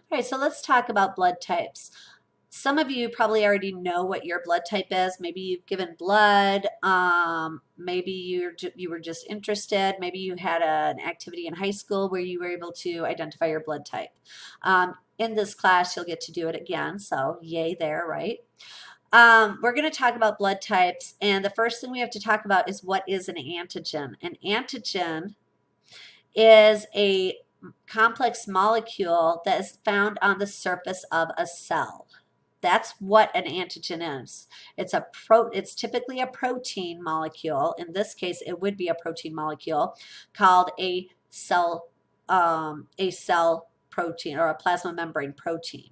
All right, so let's talk about blood types. Some of you probably already know what your blood type is. Maybe you've given blood. Maybe you were just interested. Maybe you had an activity in high school where you were able to identify your blood type. In this class, you'll get to do it again, so yay there, right? We're going to talk about blood types, and the first thing we have to talk about is what is an antigen. An antigen is a complex molecule that is found on the surface of a cell. That's what an antigen is. It's typically a protein molecule. In this case, it would be a protein molecule called a cell protein or a plasma membrane protein.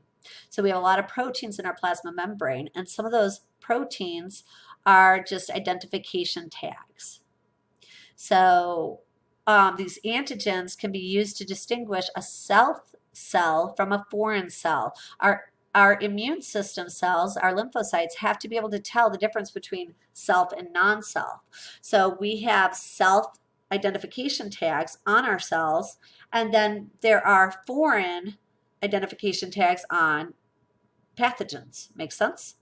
So we have a lot of proteins in our plasma membrane, and some of those proteins are just identification tags. So these antigens can be used to distinguish a self cell from a foreign cell. Our immune system cells, our lymphocytes, have to be able to tell the difference between self and non-self. So we have self identification tags on our cells, and then there are foreign identification tags on pathogens. Make sense?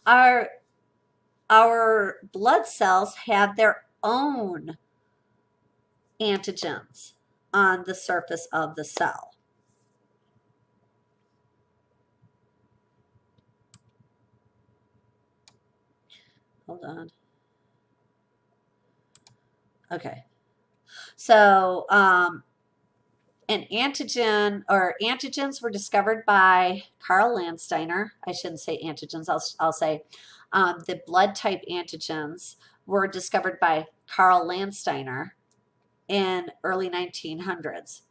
Our blood cells have their own antigens on the surface of the cell. Hold on. Okay. So an antigen or antigens were discovered by Carl Landsteiner. I shouldn't say antigens. I'll say the blood type antigens were discovered by Carl Landsteiner in early 1900s.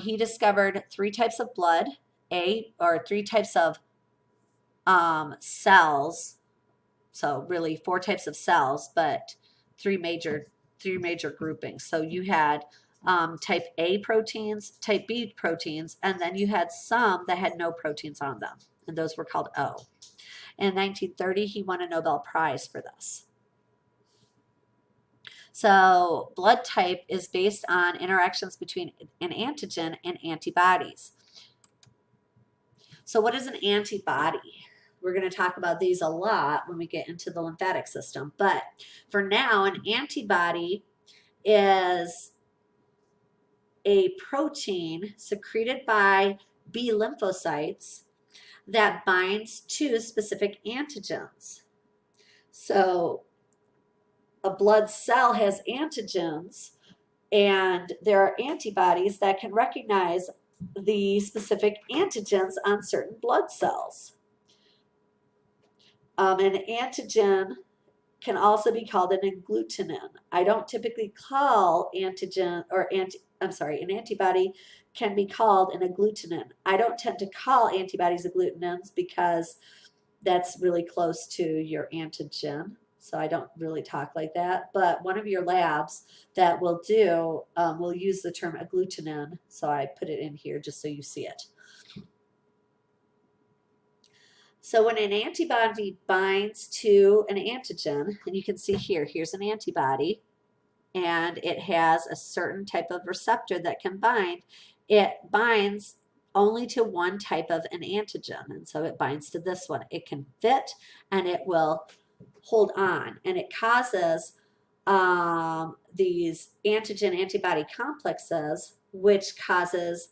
He discovered three types of blood, three types of cells. So really four types of cells, but three major groupings. So you had type A proteins, type B proteins, and then you had some that had no proteins on them, and those were called O. In 1930, he won a Nobel Prize for this. So blood type is based on interactions between an antigen and antibodies. So what is an antibody? We're going to talk about these a lot when we get into the lymphatic system. But for now, an antibody is a protein secreted by B lymphocytes that binds to specific antigens. So a blood cell has antigens, and there are antibodies that can recognize the specific antigens on certain blood cells. An antigen can also be called an agglutinin. I don't typically call an antibody can be called an agglutinin. I don't tend to call antibodies agglutinins because that's really close to your antigen. So I don't really talk like that. But one of your labs that will do will use the term agglutinin. So I put it in here just so you see it. So when an antibody binds to an antigen, and you can see here's an antibody, and it has a certain type of receptor that can bind. It binds only to one type of an antigen, and so it binds to this one. It can fit, and it will hold on, and it causes these antigen-antibody complexes, which causes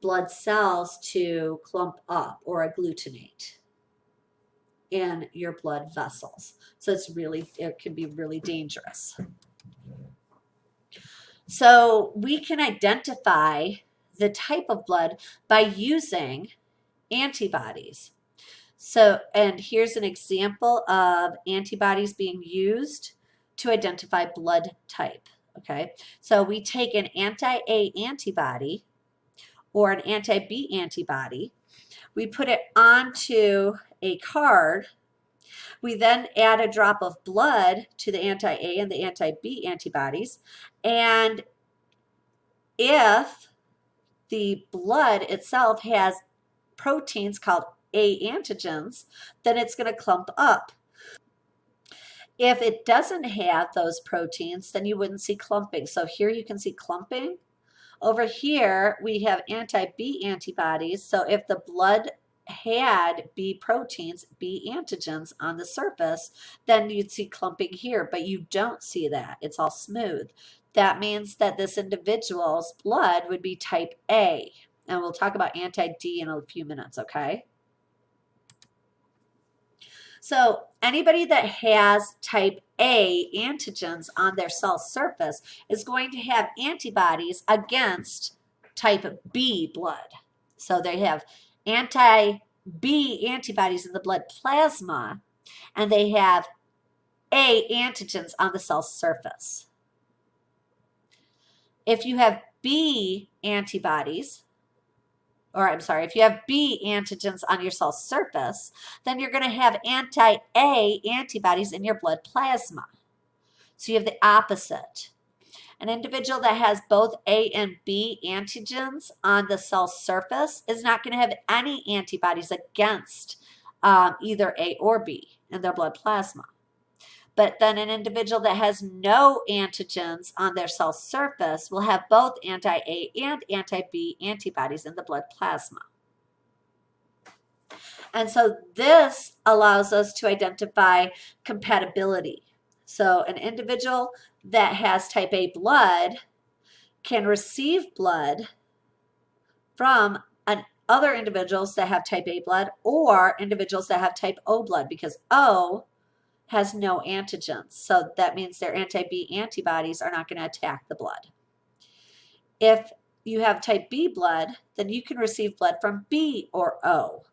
blood cells to clump up or agglutinate in your blood vessels. So it can be really dangerous. So we can identify the type of blood by using antibodies. So, and here's an example of antibodies being used to identify blood type. Okay, so we take an anti-A antibody or an anti-B antibody, we put it onto a card. We then add a drop of blood to the anti-A and the anti-B antibodies. And if the blood itself has proteins called A antigens, then it's going to clump up. If it doesn't have those proteins, then you wouldn't see clumping. So here you can see clumping Over here, we have anti-B antibodies. So if the blood had B proteins, B antigens on the surface, then you'd see clumping here, but you don't see that. It's all smooth. That means that this individual's blood would be type A. And we'll talk about anti-D in a few minutes, okay? So anybody that has type A antigens on their cell surface is going to have antibodies against type B blood. So they have anti-B antibodies in the blood plasma, and they have A antigens on the cell surface. If you have B antibodies, or I'm sorry, if you have B antigens on your cell surface, then you're going to have anti-A antibodies in your blood plasma. So you have the opposite. An individual that has both A and B antigens on the cell surface is not going to have any antibodies against either A or B in their blood plasma. But then an individual that has no antigens on their cell surface will have both anti-A and anti-B antibodies in the blood plasma. And so this allows us to identify compatibility. So an individual that has type A blood can receive blood from other individuals that have type A blood or individuals that have type O blood, because O has no antigens. So that means their anti-B antibodies are not going to attack the blood. If you have type B blood, then you can receive blood from B or O.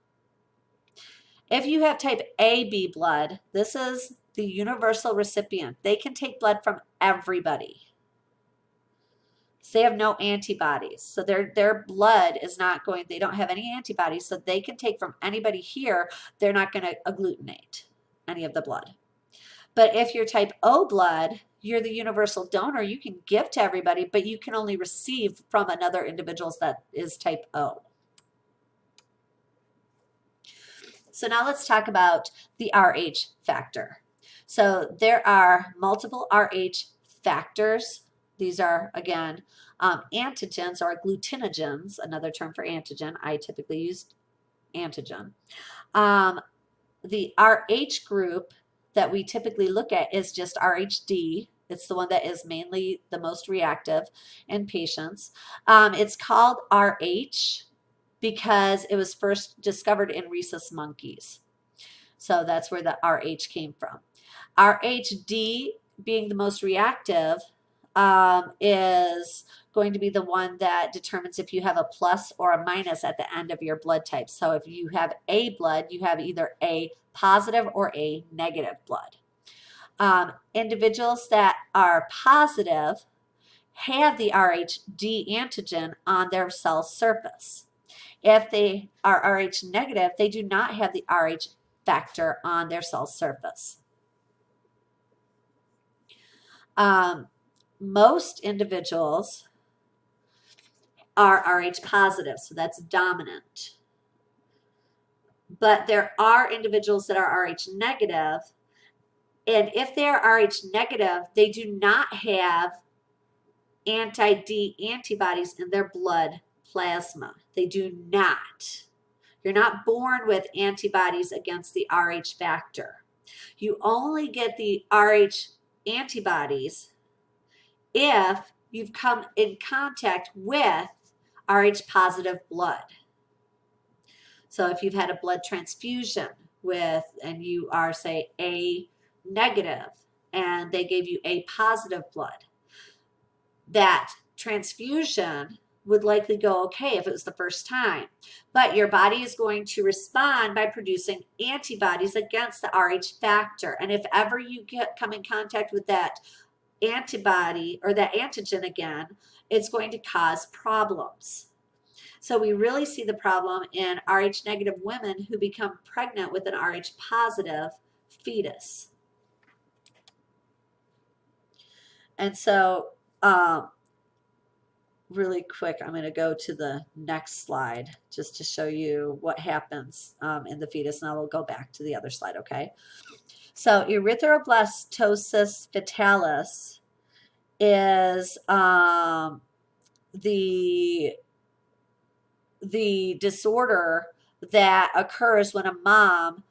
If you have type AB blood, this is the universal recipient. They can take blood from everybody. So they have no antibodies. So their blood is not going, they don't have any antibodies, so they can take from anybody here. They're not going to agglutinate any of the blood. But if you're type O blood, you're the universal donor. You can give to everybody, but you can only receive from another individual that is type O. So now let's talk about the Rh factor. So there are multiple Rh factors. These are, again, antigens or agglutinogens, another term for antigen. I typically use antigen. The Rh group that we typically look at is just RHD. It's the one that is mainly the most reactive in patients. It's called Rh because it was first discovered in rhesus monkeys. So that's where the Rh came from. RHD, being the most reactive, is going to be the one that determines if you have a plus or a minus at the end of your blood type. So if you have A blood, you have either A positive or A negative blood. Individuals that are positive have the RHD antigen on their cell surface. If they are Rh negative, they do not have the Rh factor on their cell surface. Most individuals are Rh positive, so that's dominant. But there are individuals that are Rh negative, and if they are Rh negative, they do not have anti-D antibodies in their blood plasma. They do not. You're not born with antibodies against the Rh factor. You only get the Rh antibodies if you've come in contact with Rh positive blood. So if you've had a blood transfusion and you are, say, A negative, and they gave you A positive blood, that transfusion would likely go okay if it was the first time. But your body is going to respond by producing antibodies against the Rh factor. And if ever you come in contact with that antibody or that antigen again, it's going to cause problems. So we really see the problem in Rh negative women who become pregnant with an Rh positive fetus. And so really quick, I'm going to go to the next slide just to show you what happens in the fetus, and I will go back to the other slide, okay? So erythroblastosis fetalis is the disorder that occurs when a mom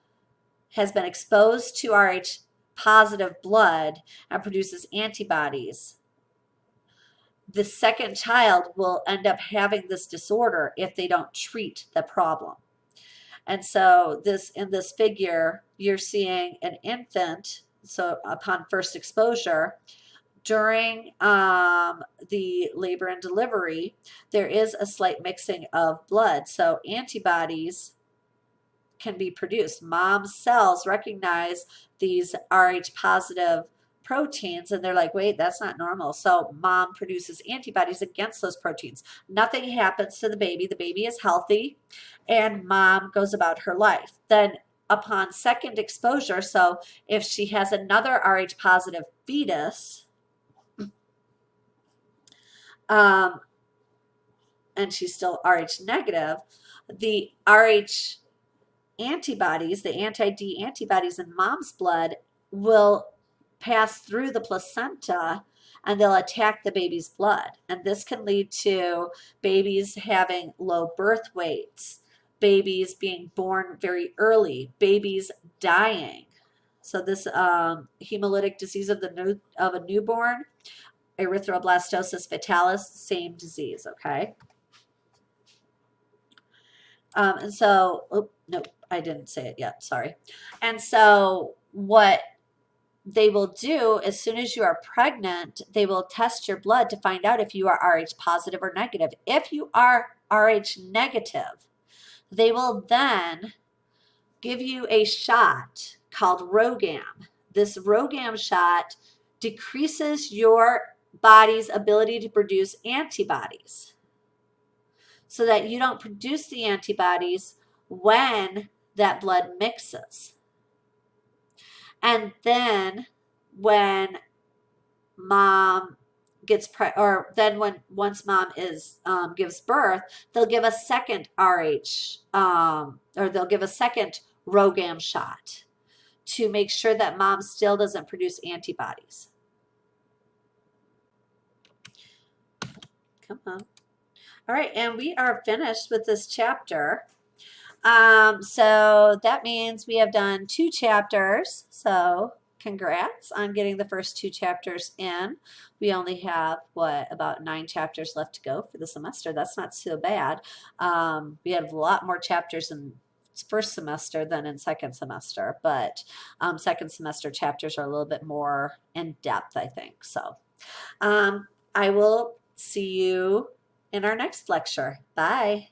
has been exposed to Rh positive blood and produces antibodies. The second child will end up having this disorder if they don't treat the problem. And so in this figure, you're seeing an infant, so upon first exposure, during the labor and delivery, there is a slight mixing of blood. So antibodies can be produced. Mom's cells recognize these Rh positive proteins and they're like, wait, that's not normal. So mom produces antibodies against those proteins. Nothing happens to the baby. The baby is healthy and mom goes about her life. Then upon second exposure, so if she has another Rh positive fetus, and she's still Rh negative, the Rh antibodies, the anti-D antibodies in mom's blood will pass through the placenta and they'll attack the baby's blood. And this can lead to babies having low birth weights, babies being born very early, babies dying. So this hemolytic disease of a newborn, Irritable SPTosis, same disease, okay? And so, oh, no, I didn't say it yet, sorry. And so what they will do as soon as you are pregnant, they will test your blood to find out if you are Rh positive or negative. If you are Rh negative, they will then give you a shot called RhoGAM. This RhoGAM shot decreases your body's ability to produce antibodies so that you don't produce the antibodies when that blood mixes. And then when mom gets once mom is gives birth, they'll give a second Rh or they'll give a second RhoGAM shot to make sure that mom still doesn't produce antibodies. Come on. All right, and we are finished with this chapter. So that means we have done 2 chapters. So congrats on getting the first 2 chapters in. We only have, about 9 chapters left to go for the semester. That's not so bad. We have a lot more chapters in first semester than in second semester, but second semester chapters are a little bit more in depth, I think. So I will see you in our next lecture. Bye.